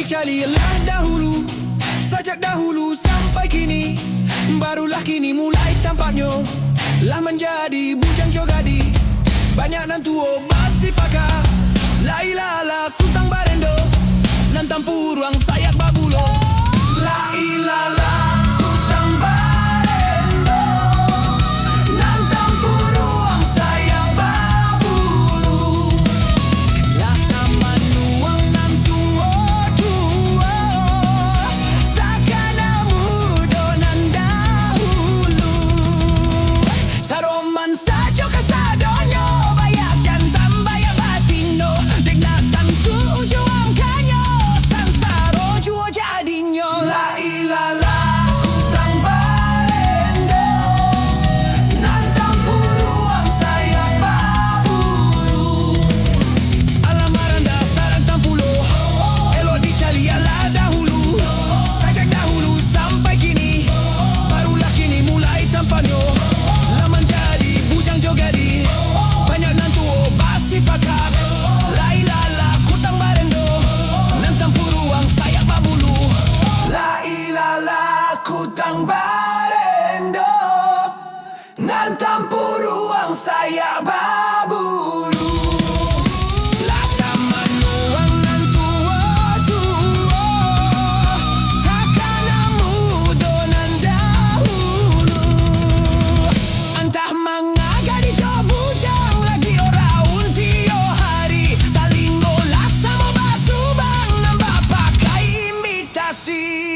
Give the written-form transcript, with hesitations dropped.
dicarilah dahulu, sejak dahulu sampai kini. Barulah kini mulai tampaknya lah menjadi bujang jogadi. Banyak nan tuo basi pakar, la ilala kutang barendo, nan tampuruang sayak babulo. La ilala kutang barendo, nan tampuruang sayak babulu. Lah taman nuang nan tuo-tuo, takkan mudo nan dahulu. Saroman sajo kasadonyo, bayak jantam bayak batino, degnatan tujo angkanyo, sansaro juo jadinyo. La ilala kutang barendo, nan tampuruang sayak babulu. Alamaran sarang tampulo, elok dicari ala dahulu, sejak dahulu sampai kini. Barulah kini mulai tampaknya lah menjadi bujang jogadi. Banyak nan tuo basi pakar, la ilala kutang barendo, nan tampuruang sayak babulu. La ilala kutang barendo, nan tampuruang sayak babulu. Lah taman nuang nan tuo-tuo, takkan mudo nan dahulu. Entah mangaga di jo bujang lagi oraun tio hari, talingo lah sama basubang nambah pakai imitasi.